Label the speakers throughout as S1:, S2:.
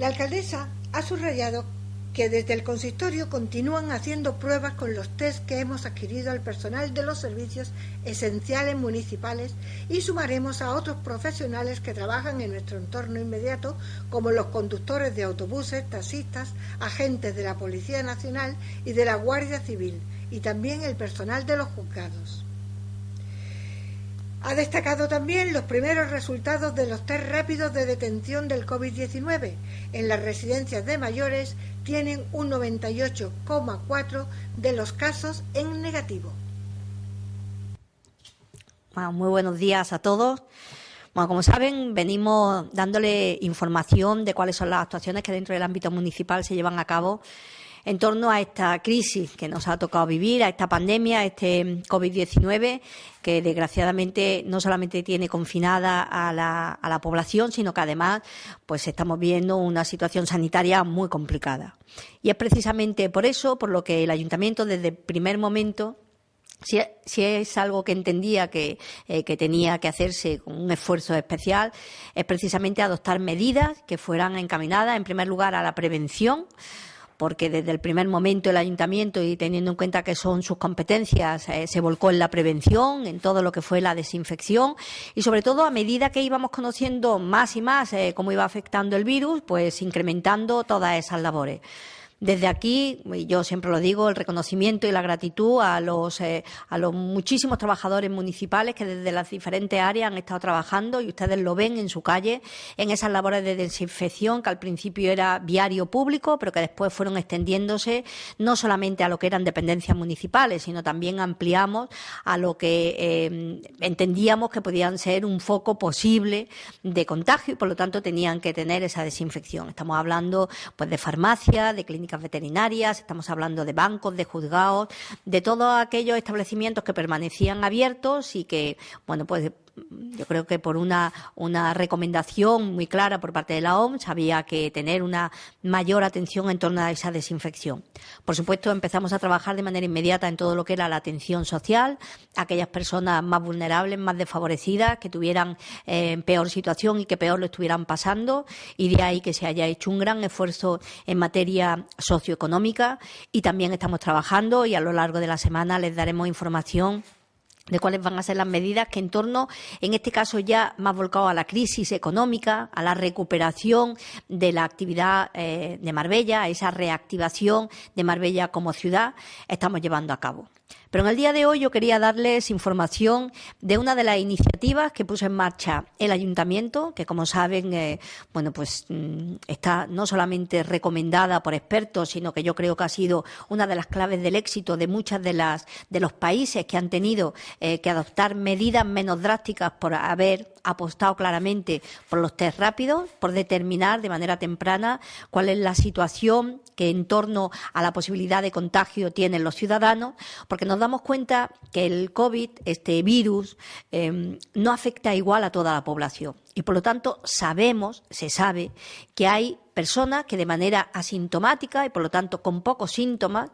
S1: La alcaldesa ha subrayado que desde el consistorio continúan haciendo pruebas con los test que hemos adquirido al personal de los servicios esenciales municipales y sumaremos a otros profesionales que trabajan en nuestro entorno inmediato, como los conductores de autobuses, taxistas, agentes de la Policía Nacional y de la Guardia Civil, y también el personal de los juzgados. Ha destacado también los primeros resultados de los test rápidos de detención del COVID-19. En las residencias de mayores tienen un 98,4% de los casos en negativo.
S2: Bueno, muy buenos días a todos. Bueno, como saben, venimos dándole información de cuáles son las actuaciones que dentro del ámbito municipal se llevan a cabo en torno a esta crisis que nos ha tocado vivir, a esta pandemia, a este COVID-19, que desgraciadamente no solamente tiene confinada a la población, sino que además pues estamos viendo una situación sanitaria muy complicada. Y es precisamente por eso, por lo que el Ayuntamiento desde el primer momento, si es algo que entendía que tenía que hacerse con un esfuerzo especial, es precisamente adoptar medidas que fueran encaminadas, en primer lugar, a la prevención, porque desde el primer momento el Ayuntamiento, y teniendo en cuenta que son sus competencias, se volcó en la prevención, en todo lo que fue la desinfección, y sobre todo a medida que íbamos conociendo más y más cómo iba afectando el virus, pues incrementando todas esas labores. Desde aquí, yo siempre lo digo, el reconocimiento y la gratitud a los muchísimos trabajadores municipales que desde las diferentes áreas han estado trabajando, y ustedes lo ven en su calle, en esas labores de desinfección que al principio era viario público, pero que después fueron extendiéndose no solamente a lo que eran dependencias municipales, sino también ampliamos a lo que entendíamos que podían ser un foco posible de contagio, y por lo tanto tenían que tener esa desinfección. Estamos hablando pues de farmacias, de clínicas veterinarias, estamos hablando de bancos, de juzgados, de todos aquellos establecimientos que permanecían abiertos y que, bueno, pues yo creo que por una recomendación muy clara por parte de la OMS había que tener una mayor atención en torno a esa desinfección. Por supuesto, empezamos a trabajar de manera inmediata en todo lo que era la atención social, aquellas personas más vulnerables, más desfavorecidas, que tuvieran peor situación y que peor lo estuvieran pasando, y de ahí que se haya hecho un gran esfuerzo en materia socioeconómica, y también estamos trabajando, y a lo largo de la semana les daremos información de cuáles van a ser las medidas que en torno, en este caso ya más volcado a la crisis económica, a la recuperación de la actividad de Marbella, a esa reactivación de Marbella como ciudad, estamos llevando a cabo. Pero en el día de hoy yo quería darles información de una de las iniciativas que puso en marcha el Ayuntamiento, que como saben, está no solamente recomendada por expertos, sino que yo creo que ha sido una de las claves del éxito de muchas de los países que han tenido que adoptar medidas menos drásticas por haber apostado claramente por los test rápidos, por determinar de manera temprana cuál es la situación que en torno a la posibilidad de contagio tienen los ciudadanos, porque nos damos cuenta que el COVID, este virus, no afecta igual a toda la población. Y por lo tanto se sabe que hay personas que de manera asintomática y por lo tanto con pocos síntomas,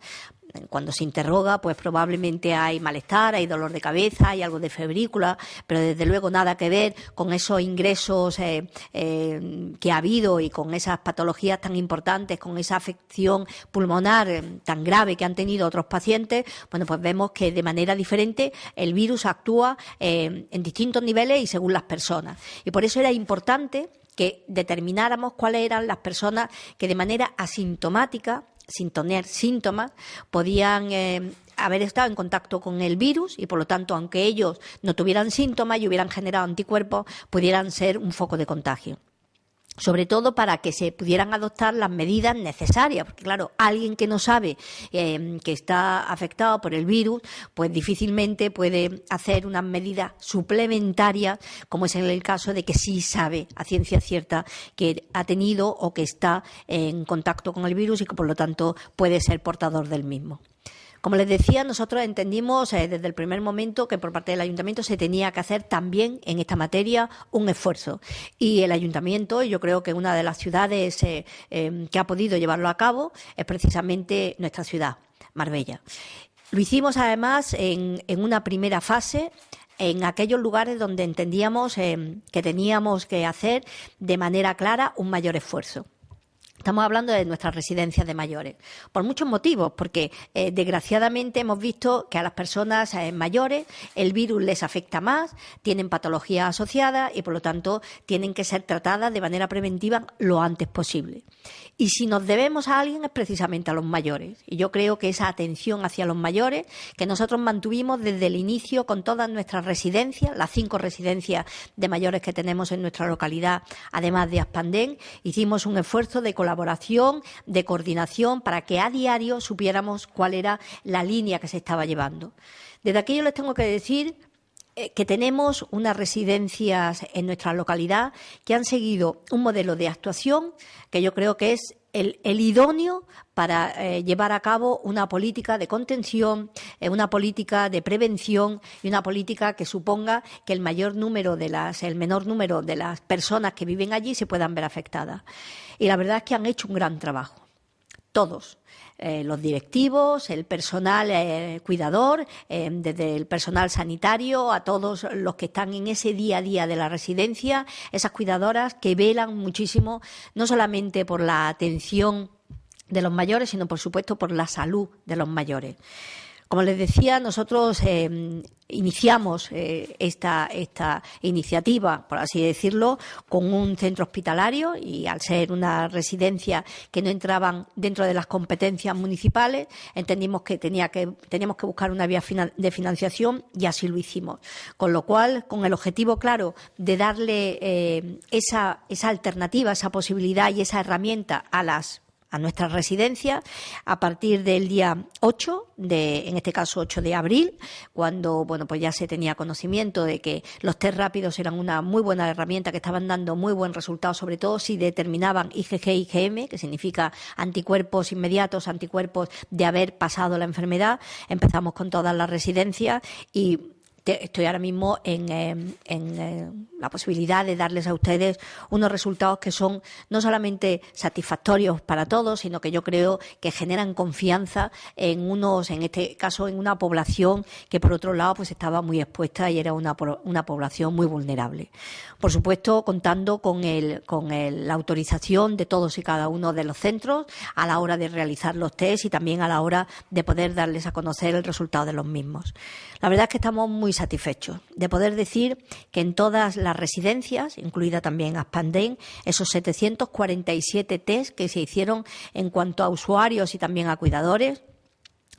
S2: cuando se interroga, pues probablemente hay malestar, hay dolor de cabeza, hay algo de febrícula, pero desde luego nada que ver con esos ingresos que ha habido y con esas patologías tan importantes, con esa afección pulmonar tan grave que han tenido otros pacientes. Bueno, pues vemos que de manera diferente el virus actúa en distintos niveles y según las personas. Y por eso era importante que determináramos cuáles eran las personas que de manera asintomática, sin tener síntomas, podían haber estado en contacto con el virus y, por lo tanto, aunque ellos no tuvieran síntomas y hubieran generado anticuerpos, pudieran ser un foco de contagio. Sobre todo para que se pudieran adoptar las medidas necesarias, porque claro, alguien que no sabe que está afectado por el virus, pues difícilmente puede hacer unas medidas suplementarias, como es en el caso de que sí sabe a ciencia cierta que ha tenido o que está en contacto con el virus y que por lo tanto puede ser portador del mismo. Como les decía, nosotros entendimos desde el primer momento que por parte del Ayuntamiento se tenía que hacer también en esta materia un esfuerzo. Y el Ayuntamiento, yo creo que una de las ciudades que ha podido llevarlo a cabo es precisamente nuestra ciudad, Marbella. Lo hicimos además en una primera fase, en aquellos lugares donde entendíamos que teníamos que hacer de manera clara un mayor esfuerzo. Estamos hablando de nuestras residencias de mayores, por muchos motivos, porque desgraciadamente hemos visto que a las personas mayores el virus les afecta más, tienen patologías asociadas y, por lo tanto, tienen que ser tratadas de manera preventiva lo antes posible. Y si nos debemos a alguien es precisamente a los mayores. Y yo creo que esa atención hacia los mayores, que nosotros mantuvimos desde el inicio con todas nuestras residencias, las 5 residencias de mayores que tenemos en nuestra localidad, además de Aspandén, hicimos un esfuerzo de colaboración, de coordinación, para que a diario supiéramos cuál era la línea que se estaba llevando. Desde aquí yo les tengo que decir que tenemos unas residencias en nuestra localidad que han seguido un modelo de actuación que yo creo que es el idóneo para llevar a cabo una política de contención, una política de prevención y una política que suponga que el menor número de las personas que viven allí se puedan ver afectadas. Y la verdad es que han hecho un gran trabajo. Todos, los directivos, el personal cuidador, desde el personal sanitario a todos los que están en ese día a día de la residencia, esas cuidadoras que velan muchísimo, no solamente por la atención de los mayores, sino, por supuesto, por la salud de los mayores. Como les decía, nosotros iniciamos esta iniciativa, por así decirlo, con un centro hospitalario y al ser una residencia que no entraban dentro de las competencias municipales, entendimos que teníamos que buscar una vía de financiación y así lo hicimos. Con lo cual, con el objetivo claro de darle esa alternativa, esa posibilidad y esa herramienta a nuestras residencias, a partir del día 8, en este caso 8 de abril, cuando pues ya se tenía conocimiento de que los test rápidos eran una muy buena herramienta, que estaban dando muy buen resultado, sobre todo si determinaban IgG e IgM, que significa anticuerpos inmediatos, anticuerpos de haber pasado la enfermedad. Empezamos con todas las residencias y estoy ahora mismo en la posibilidad de darles a ustedes unos resultados que son no solamente satisfactorios para todos, sino que yo creo que generan confianza en este caso, en una población que, por otro lado, pues estaba muy expuesta y era una población muy vulnerable. Por supuesto, contando con la autorización de todos y cada uno de los centros a la hora de realizar los test y también a la hora de poder darles a conocer el resultado de los mismos. La verdad es que estamos muy satisfechos de poder decir que en todas las residencias, incluida también Aspandén, esos 747 test que se hicieron en cuanto a usuarios y también a cuidadores,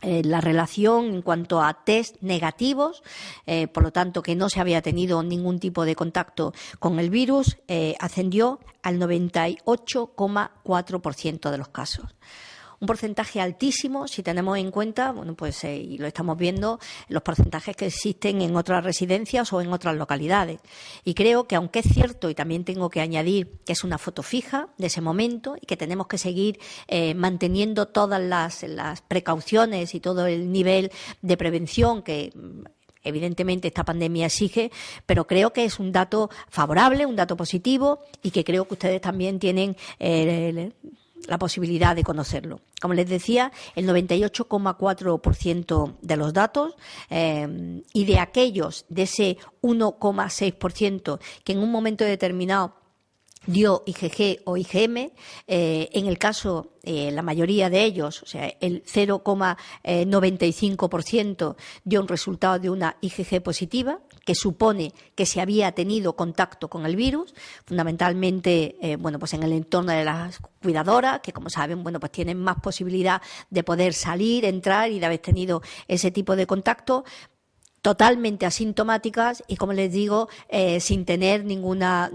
S2: la relación en cuanto a test negativos, por lo tanto que no se había tenido ningún tipo de contacto con el virus, ascendió al 98,4% de los casos. Un porcentaje altísimo si tenemos en cuenta, y lo estamos viendo, los porcentajes que existen en otras residencias o en otras localidades. Y creo que, aunque es cierto, y también tengo que añadir que es una foto fija de ese momento y que tenemos que seguir manteniendo todas las precauciones y todo el nivel de prevención que evidentemente esta pandemia exige, pero creo que es un dato favorable, un dato positivo y que creo que ustedes también tienen la posibilidad de conocerlo. Como les decía, el 98,4% de los datos y de ese 1,6% que en un momento determinado dio IgG o IgM, en el caso, la mayoría de ellos, o sea, el 0,95% dio un resultado de una IgG positiva, que supone que se había tenido contacto con el virus, fundamentalmente, pues en el entorno de las cuidadoras, que como saben, pues tienen más posibilidad de poder salir, entrar y de haber tenido ese tipo de contacto, totalmente asintomáticas y, como les digo, sin tener ninguna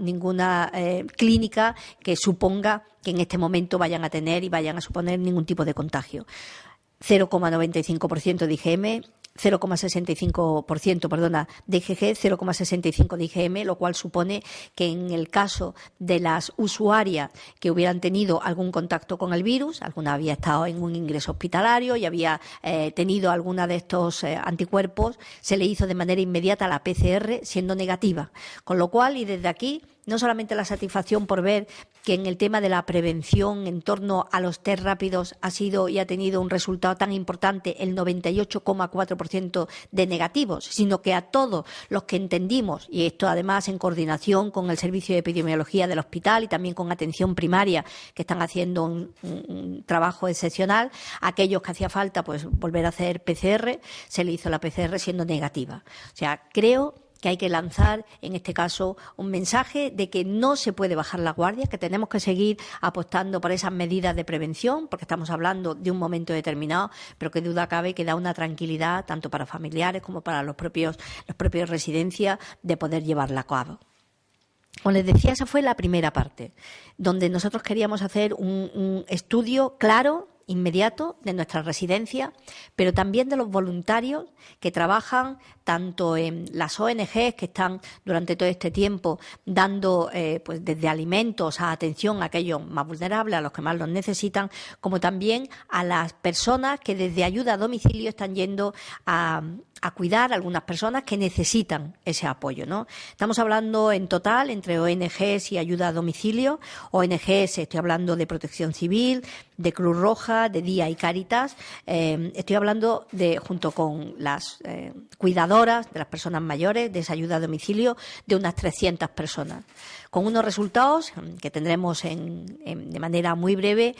S2: clínica que suponga que en este momento vayan a tener y vayan a suponer ningún tipo de contagio. 0,95% de IgM, 0,65% de IgG, 0,65% de IgM, lo cual supone que en el caso de las usuarias que hubieran tenido algún contacto con el virus, alguna había estado en un ingreso hospitalario y había tenido alguna de estos anticuerpos, se le hizo de manera inmediata la PCR siendo negativa. Con lo cual, y desde aquí, no solamente la satisfacción por ver que en el tema de la prevención en torno a los test rápidos ha sido y ha tenido un resultado tan importante, el 98,4% de negativos, sino que a todos los que entendimos, y esto además en coordinación con el Servicio de Epidemiología del hospital y también con atención primaria, que están haciendo un trabajo excepcional, aquellos que hacía falta pues volver a hacer PCR, se le hizo la PCR siendo negativa. O sea, creo que hay que lanzar, en este caso, un mensaje de que no se puede bajar la guardia, que tenemos que seguir apostando por esas medidas de prevención, porque estamos hablando de un momento determinado, pero que duda cabe que da una tranquilidad tanto para familiares como para los propios residencias de poder llevarla a cabo. Como les decía, esa fue la primera parte, donde nosotros queríamos hacer un estudio claro, inmediato, de nuestra residencia, pero también de los voluntarios que trabajan tanto en las ONGs que están durante todo este tiempo dando pues desde alimentos a atención a aquellos más vulnerables, a los que más los necesitan, como también a las personas que desde ayuda a domicilio están yendo a cuidar a algunas personas que necesitan ese apoyo, ¿no? Estamos hablando en total entre ONGs y ayuda a domicilio. ONGs, estoy hablando de Protección Civil, de Cruz Roja, de Día y Cáritas. Estoy hablando junto con las cuidadoras de las personas mayores, de esa ayuda a domicilio, de unas 300 personas. Con unos resultados que tendremos de manera muy breve.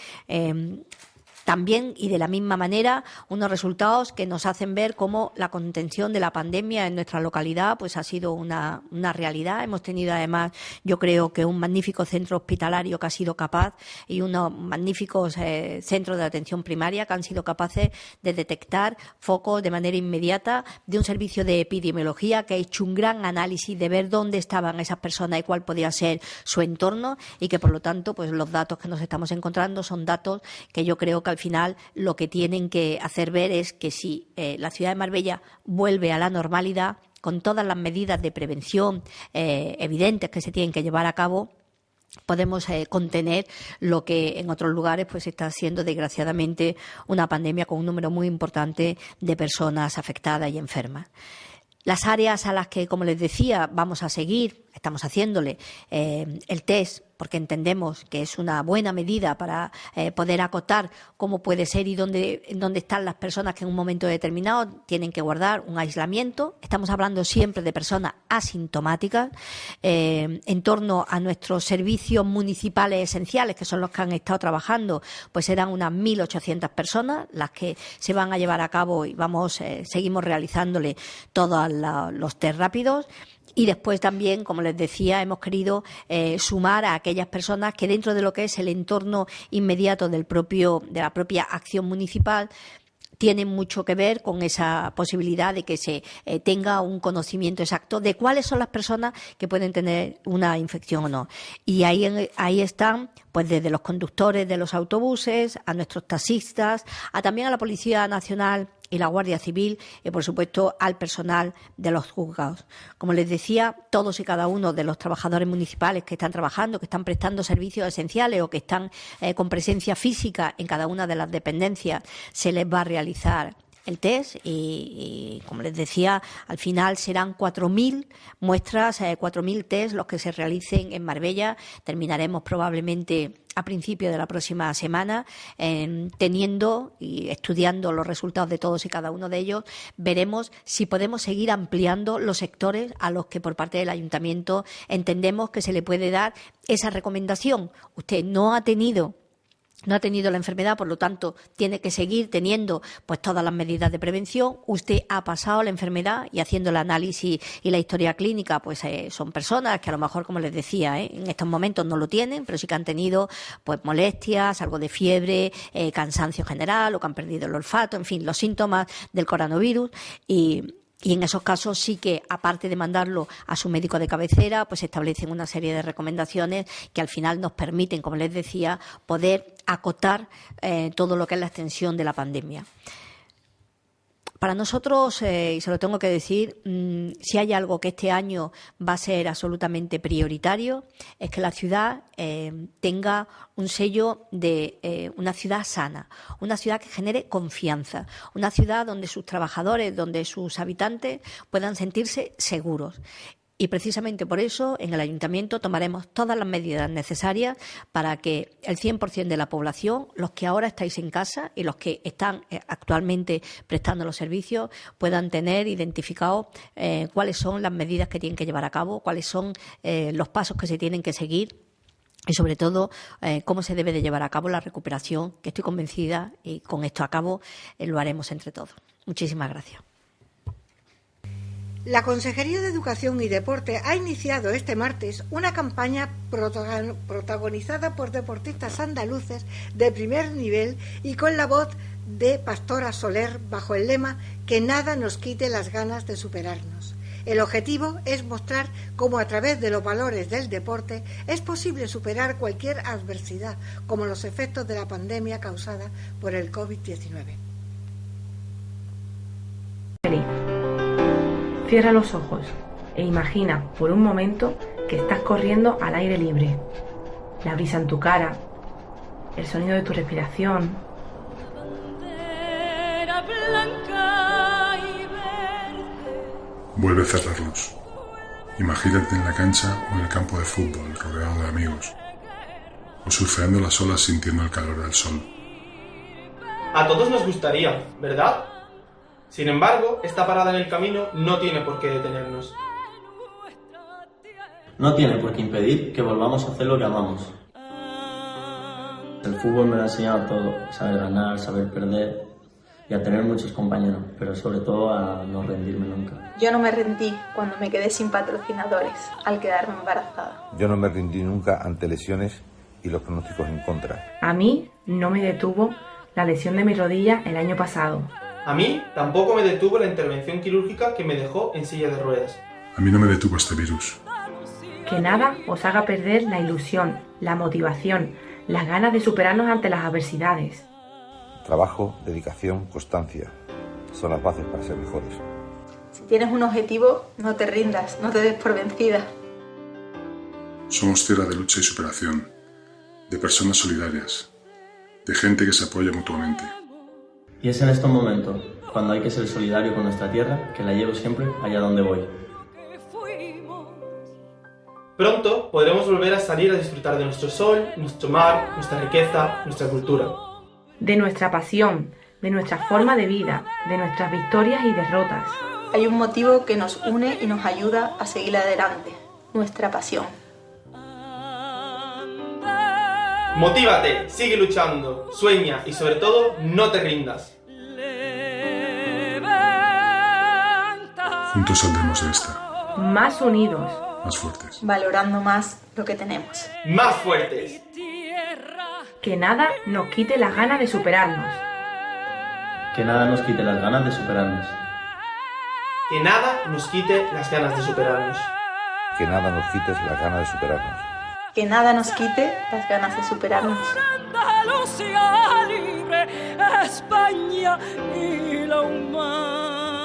S2: También, y de la misma manera, unos resultados que nos hacen ver cómo la contención de la pandemia en nuestra localidad pues ha sido una realidad. Hemos tenido, además, yo creo que un magnífico centro hospitalario que ha sido capaz y unos magníficos centros de atención primaria que han sido capaces de detectar focos de manera inmediata, de un servicio de epidemiología que ha hecho un gran análisis de ver dónde estaban esas personas y cuál podía ser su entorno, y que, por lo tanto, pues los datos que nos estamos encontrando son datos que yo creo que al final lo que tienen que hacer ver es que si la ciudad de Marbella vuelve a la normalidad, con todas las medidas de prevención evidentes que se tienen que llevar a cabo, podemos contener lo que en otros lugares pues está siendo desgraciadamente una pandemia con un número muy importante de personas afectadas y enfermas. Las áreas a las que, como les decía, vamos a seguir, estamos haciéndole el test, porque entendemos que es una buena medida para poder acotar cómo puede ser y dónde están las personas que en un momento determinado tienen que guardar un aislamiento. Estamos hablando siempre de personas asintomáticas. En torno a nuestros servicios municipales esenciales, que son los que han estado trabajando, pues serán unas 1.800 personas las que se van a llevar a cabo y seguimos realizándole todos los test rápidos. Y después también, como les decía, hemos querido sumar a aquellas personas que dentro de lo que es el entorno inmediato de la propia acción municipal tienen mucho que ver con esa posibilidad de que se tenga un conocimiento exacto de cuáles son las personas que pueden tener una infección o no. Y ahí están, pues desde los conductores de los autobuses, a nuestros taxistas, también a la Policía Nacional y la Guardia Civil y, por supuesto, al personal de los juzgados. Como les decía, todos y cada uno de los trabajadores municipales que están trabajando, que están prestando servicios esenciales o que están con presencia física en cada una de las dependencias, se les va a realizar el test y, como les decía, al final serán 4.000 muestras, 4.000 test los que se realicen en Marbella. Terminaremos probablemente a principios de la próxima semana, teniendo y estudiando los resultados de todos y cada uno de ellos, veremos si podemos seguir ampliando los sectores a los que por parte del Ayuntamiento entendemos que se le puede dar esa recomendación. Usted no ha tenido la enfermedad, por lo tanto, tiene que seguir teniendo pues todas las medidas de prevención. Usted ha pasado la enfermedad y haciendo el análisis y la historia clínica, pues son personas que a lo mejor, como les decía, en estos momentos no lo tienen, pero sí que han tenido pues molestias, algo de fiebre, cansancio general o que han perdido el olfato, en fin, los síntomas del coronavirus. Y en esos casos sí que, aparte de mandarlo a su médico de cabecera, pues se establecen una serie de recomendaciones que al final nos permiten, como les decía, poder acotar todo lo que es la extensión de la pandemia. Para nosotros, y se lo tengo que decir, si hay algo que este año va a ser absolutamente prioritario, es que la ciudad tenga un sello de una ciudad sana, una ciudad que genere confianza, una ciudad donde sus trabajadores, donde sus habitantes puedan sentirse seguros. Y precisamente por eso en el Ayuntamiento tomaremos todas las medidas necesarias para que el 100% de la población, los que ahora estáis en casa y los que están actualmente prestando los servicios, puedan tener identificados cuáles son las medidas que tienen que llevar a cabo, cuáles son los pasos que se tienen que seguir y, sobre todo, cómo se debe de llevar a cabo la recuperación, que estoy convencida, y con esto a cabo lo haremos entre todos. Muchísimas gracias.
S1: La Consejería de Educación y Deporte ha iniciado este martes una campaña protagonizada por deportistas andaluces de primer nivel y con la voz de Pastora Soler bajo el lema "Que nada nos quite las ganas de superarnos". El objetivo es mostrar cómo a través de los valores del deporte es posible superar cualquier adversidad, como los efectos de la pandemia causada por el COVID-19.
S3: Cierra los ojos e imagina por un momento que estás corriendo al aire libre. La brisa en tu cara, el sonido de tu respiración.
S4: Vuelve a cerrarlos. Imagínate en la cancha o en el campo de fútbol, rodeado de amigos, o surfeando las olas sintiendo el calor del sol.
S5: A todos nos gustaría, ¿verdad? Sin embargo, esta parada en el camino no tiene por qué detenernos.
S6: No tiene por qué impedir que volvamos a hacer lo que amamos. El fútbol me lo ha enseñado todo, saber ganar, saber perder y a tener muchos compañeros, pero sobre todo a no rendirme nunca.
S7: Yo no me rendí cuando me quedé sin patrocinadores, al quedarme embarazada.
S8: Yo no me rendí nunca ante lesiones y los pronósticos en contra.
S3: A mí no me detuvo la lesión de mi rodilla el año pasado.
S5: A mí tampoco me detuvo la intervención quirúrgica que me dejó en silla de ruedas.
S4: A mí no me detuvo este virus.
S3: Que nada os haga perder la ilusión, la motivación, las ganas de superarnos ante las adversidades.
S8: Trabajo, dedicación, constancia son las bases para ser mejores.
S7: Si tienes un objetivo, no te rindas, no te des por vencida.
S4: Somos tierra de lucha y superación, de personas solidarias, de gente que se apoya mutuamente.
S6: Y es en estos momentos, cuando hay que ser solidario con nuestra tierra, que la llevo siempre allá donde voy.
S5: Pronto podremos volver a salir a disfrutar de nuestro sol, nuestro mar, nuestra riqueza, nuestra cultura.
S3: De nuestra pasión, de nuestra forma de vida, de nuestras victorias y derrotas.
S7: Hay un motivo que nos une y nos ayuda a seguir adelante, nuestra pasión.
S5: Motívate, sigue luchando, sueña y sobre todo no te rindas.
S4: Juntos saldremos de esta.
S3: Más unidos.
S4: Más fuertes.
S7: Valorando más lo que tenemos.
S5: Más fuertes.
S3: Que nada nos quite las ganas de superarnos.
S6: Que nada nos quite las ganas de superarnos.
S5: Que nada nos quite las ganas de superarnos.
S8: Que nada nos quites las ganas de superarnos.
S7: Que nada nos quite las ganas de superarnos.
S9: Andalucía libre, España y la humanidad.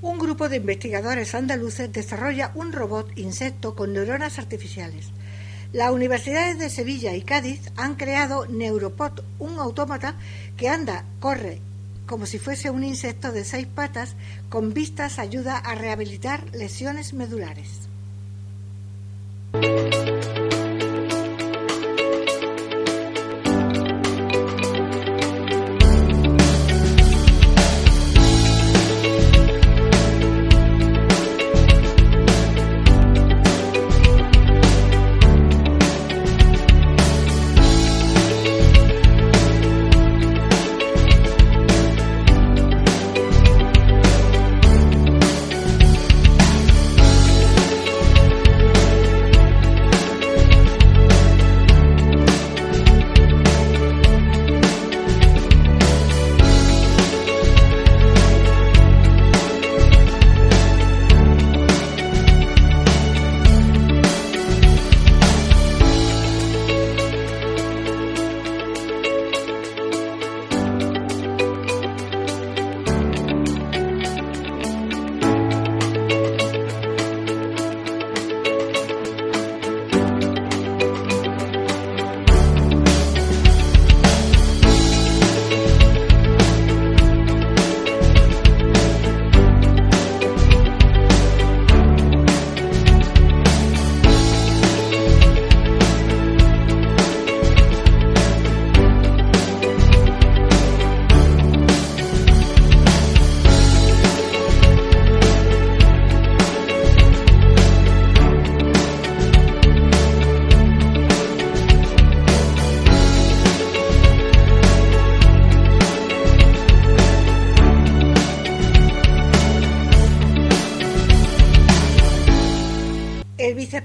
S1: Un grupo de investigadores andaluces desarrolla un robot insecto con neuronas artificiales. Las universidades de Sevilla y Cádiz han creado Neuropod, un autómata que corre como si fuese un insecto de 6 patas, con vistas ayuda a rehabilitar lesiones medulares.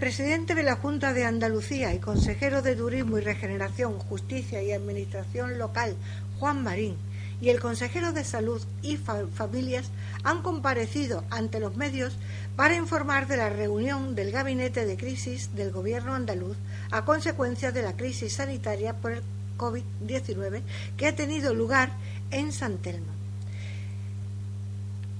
S1: vicepresidente de la Junta de Andalucía y consejero de Turismo y Regeneración, Justicia y Administración Local, Juan Marín, y el consejero de Salud y Familias han comparecido ante los medios para informar de la reunión del Gabinete de Crisis del Gobierno andaluz a consecuencia de la crisis sanitaria por el COVID-19 que ha tenido lugar en San Telmo.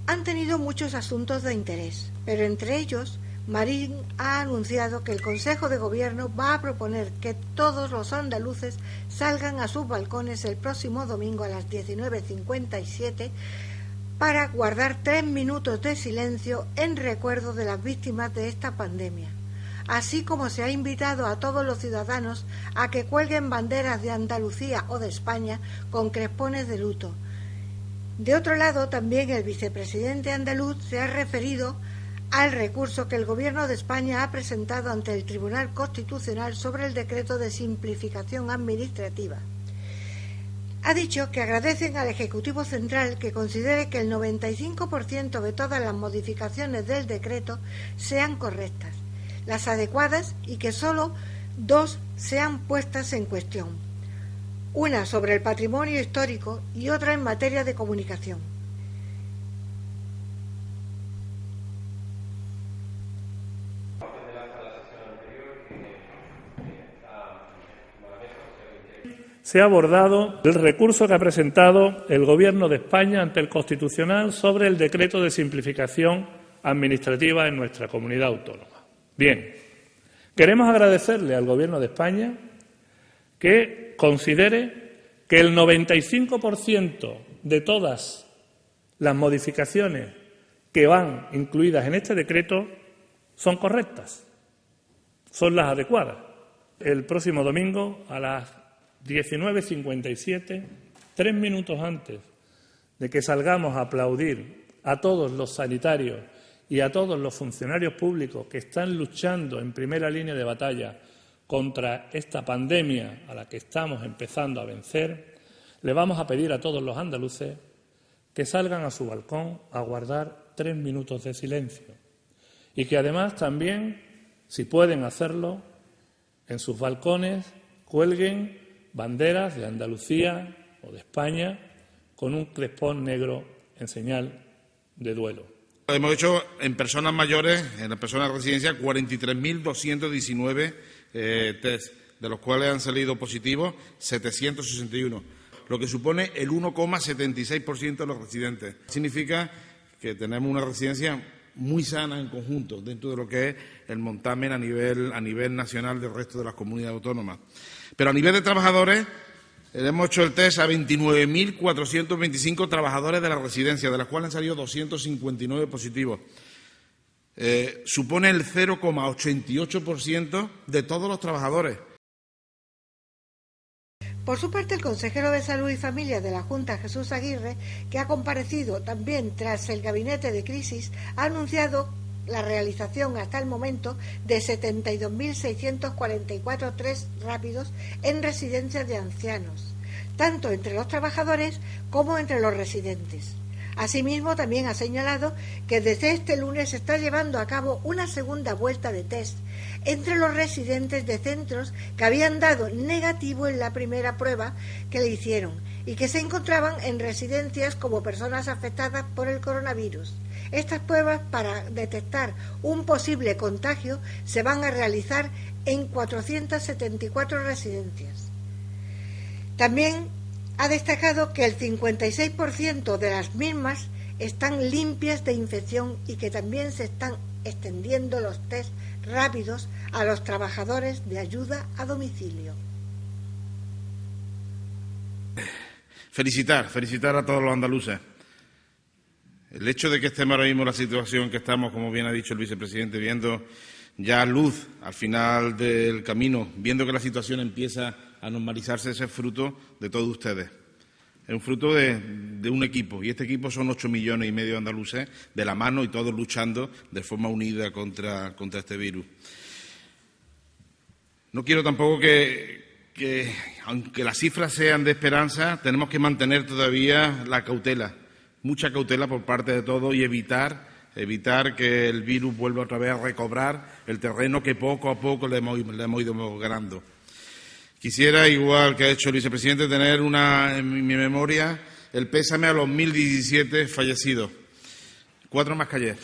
S1: Han tenido muchos asuntos de interés, pero entre ellos Marín ha anunciado que el Consejo de Gobierno va a proponer que todos los andaluces salgan a sus balcones el próximo domingo a las 19:57 para guardar 3 minutos de silencio en recuerdo de las víctimas de esta pandemia, así como se ha invitado a todos los ciudadanos a que cuelguen banderas de Andalucía o de España con crespones de luto. De otro lado, también el vicepresidente andaluz se ha referido al recurso que el Gobierno de España ha presentado ante el Tribunal Constitucional sobre el decreto de simplificación administrativa. Ha dicho que agradecen al Ejecutivo Central que considere que el 95% de todas las modificaciones del decreto sean correctas, las adecuadas, y que solo 2 sean puestas en cuestión, una sobre el patrimonio histórico y otra en materia de comunicación.
S10: Se ha abordado el recurso que ha presentado el Gobierno de España ante el Constitucional sobre el decreto de simplificación administrativa en nuestra comunidad autónoma. Bien, queremos agradecerle al Gobierno de España que considere que el 95% de todas las modificaciones que van incluidas en este decreto son correctas, son las adecuadas. El próximo domingo a las 19:57, 3 minutos antes de que salgamos a aplaudir a todos los sanitarios y a todos los funcionarios públicos que están luchando en primera línea de batalla contra esta pandemia a la que estamos empezando a vencer, le vamos a pedir a todos los andaluces que salgan a su balcón a guardar 3 minutos de silencio y que además también, si pueden hacerlo, en sus balcones cuelguen banderas de Andalucía o de España con un crespón negro en señal de duelo.
S11: Hemos hecho en personas mayores, en las personas de residencia, 43.219 test, de los cuales han salido positivos 761, lo que supone el 1,76% de los residentes. Significa que tenemos una residencia muy sana en conjunto dentro de lo que es el montamen a nivel nacional del resto de las comunidades autónomas. Pero a nivel de trabajadores, hemos hecho el test a 29.425 trabajadores de la residencia, de las cuales han salido 259 positivos. Supone el 0,88% de todos los trabajadores.
S1: Por su parte, el consejero de Salud y Familia de la Junta, Jesús Aguirre, que ha comparecido también tras el gabinete de crisis, ha anunciado la realización hasta el momento de 72.644 test rápidos en residencias de ancianos, tanto entre los trabajadores como entre los residentes. Asimismo, también ha señalado que desde este lunes se está llevando a cabo una segunda vuelta de test entre los residentes de centros que habían dado negativo en la primera prueba que le hicieron y que se encontraban en residencias como personas afectadas por el coronavirus. Estas pruebas para detectar un posible contagio se van a realizar en 474 residencias. También ha destacado que el 56% de las mismas están limpias de infección y que también se están extendiendo los test rápidos a los trabajadores de ayuda a domicilio.
S11: Felicitar a todos los andaluces. El hecho de que estemos ahora mismo en la situación que estamos, como bien ha dicho el vicepresidente, viendo ya luz al final del camino, viendo que la situación empieza a normalizarse, ese es fruto de todos ustedes. Es un fruto de un equipo, y este equipo son 8,5 millones de andaluces de la mano y todos luchando de forma unida contra este virus. No quiero tampoco que, aunque las cifras sean de esperanza, tenemos que mantener todavía la cautela, mucha cautela por parte de todos y evitar evitar que el virus vuelva otra vez a recobrar el terreno que poco a poco le hemos ido ganando. Quisiera, igual que ha hecho el vicepresidente, tener en mi memoria el pésame a los 1.017 fallecidos. 4 más que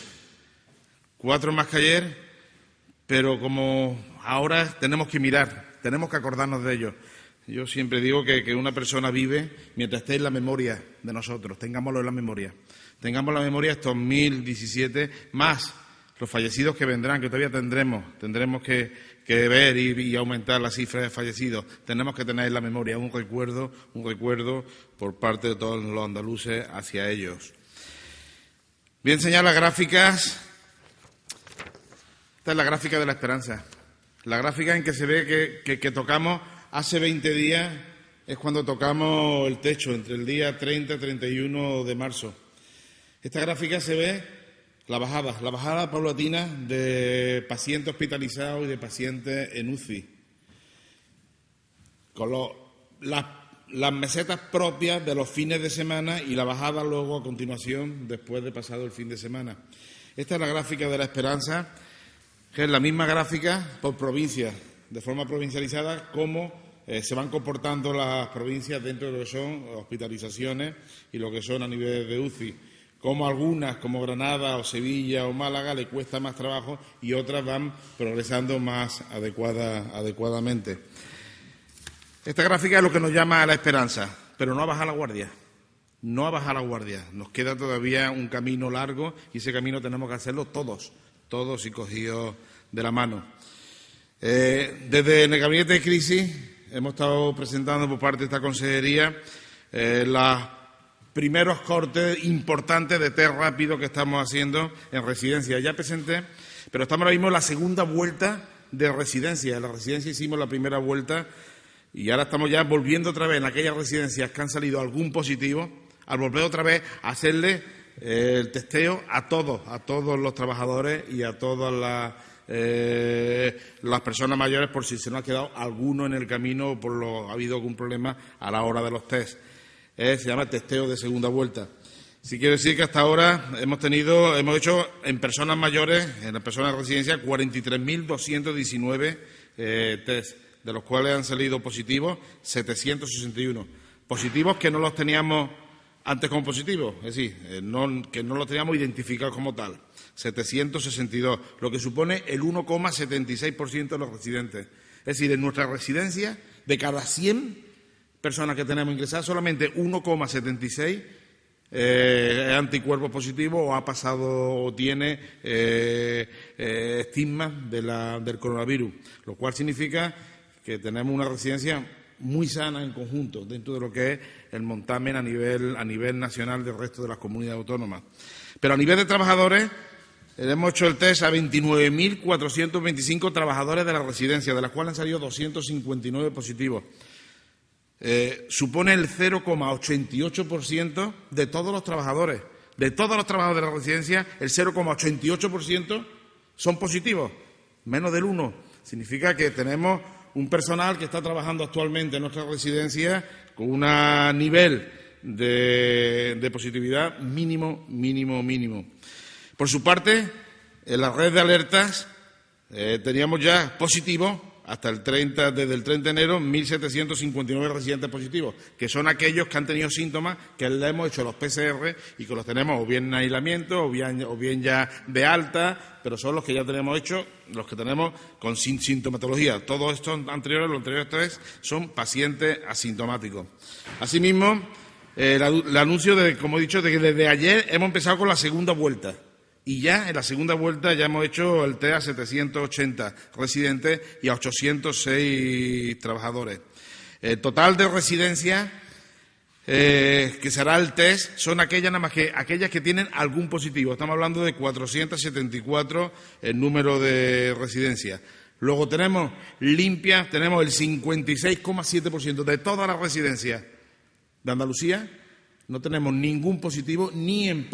S11: ayer, pero como ahora tenemos que mirar, tenemos que acordarnos de ellos. Yo siempre digo que una persona vive mientras esté en la memoria de nosotros, tengámoslo en la memoria. Tengamos en la memoria estos 1.017, más los fallecidos que vendrán, que todavía tendremos que ver y aumentar la cifra de fallecidos. Tenemos que tener en la memoria un recuerdo por parte de todos los andaluces hacia ellos. Voy a enseñar las gráficas. Esta es la gráfica de la esperanza. La gráfica en que se ve que tocamos hace 20 días, es cuando tocamos el techo, entre el día 30 y 31 de marzo. Esta gráfica se ve la bajada paulatina de pacientes hospitalizados y de pacientes en UCI, con las mesetas propias de los fines de semana y la bajada luego a continuación después de pasado el fin de semana. Esta es la gráfica de la esperanza, que es la misma gráfica por provincia, de forma provincializada, cómo se van comportando las provincias dentro de lo que son hospitalizaciones y lo que son a nivel de UCI. Como algunas, como Granada o Sevilla o Málaga, le cuesta más trabajo y otras van progresando más adecuadamente. Esta gráfica es lo que nos llama a la esperanza, pero no a bajar la guardia. No a bajar la guardia. Nos queda todavía un camino largo y ese camino tenemos que hacerlo todos y cogidos de la mano. Desde el Gabinete de Crisis hemos estado presentando por parte de esta consejería los primeros cortes importantes de test rápido que estamos haciendo en residencias. Ya presenté, pero estamos ahora mismo en la segunda vuelta de residencias. En la residencia hicimos la primera vuelta y ahora estamos ya volviendo otra vez en aquellas residencias que han salido algún positivo, al volver otra vez a hacerle el testeo a todos los trabajadores y a todas las personas mayores por si se nos ha quedado alguno en el camino o ha habido algún problema a la hora de los test. Se llama testeo de segunda vuelta. Sí quiero decir que hasta ahora hemos hecho en personas mayores, en las personas de residencia, 43.219 test, de los cuales han salido positivos 761. Positivos que no los teníamos antes como positivos, es decir, que no los teníamos identificados como tal. 762, lo que supone el 1,76% de los residentes. Es decir, en nuestra residencia, de cada 100 personas que tenemos ingresadas, solamente 1,76 es anticuerpos positivos o ha pasado o tiene estigmas del coronavirus, lo cual significa que tenemos una residencia muy sana en conjunto dentro de lo que es el montamen a nivel nacional del resto de las comunidades autónomas. Pero a nivel de trabajadores, hemos hecho el test a 29.425 trabajadores de la residencia, de las cuales han salido 259 positivos. Supone el 0,88% de todos los trabajadores. De todos los trabajadores de la residencia, el 0,88% son positivos, menos del 1%. Significa que tenemos un personal que está trabajando actualmente en nuestra residencia con un nivel de positividad mínimo. Por su parte, en la red de alertas teníamos ya positivos desde el 30 de enero 1.759 residentes positivos, que son aquellos que han tenido síntomas, que le hemos hecho los PCR y que los tenemos o bien en aislamiento o bien ya de alta, pero son los que ya tenemos hechos, los que tenemos sin sintomatología. Todos estos los anteriores tres son pacientes asintomáticos. Asimismo, el anuncio, como he dicho, de que desde ayer hemos empezado con la segunda vuelta. Y ya en la segunda vuelta ya hemos hecho el test a 780 residentes y a 806 trabajadores. El total de residencias que se hará el test son aquellas que tienen algún positivo. Estamos hablando de 474 el número de residencias. Luego tenemos limpias, tenemos el 56,7% de todas las residencias de Andalucía. No tenemos ningún positivo ni en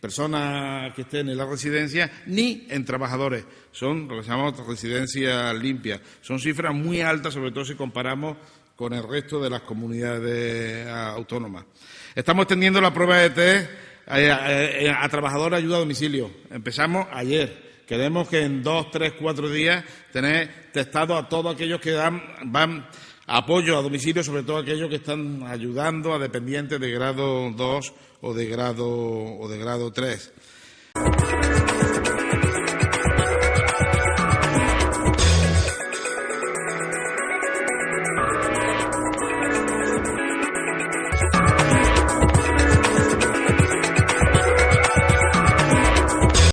S11: personas que estén en la residencia, ni en trabajadores. Son lo que llamamos residencias limpias. Son cifras muy altas, sobre todo si comparamos con el resto de las comunidades autónomas. Estamos extendiendo la prueba de test a trabajadores de ayuda a domicilio. Empezamos ayer. Queremos que en 2, 3, 4 días tener testado a todos aquellos que van apoyo a domicilio, sobre todo aquellos que están ayudando a dependientes de grado 2 o de grado 3.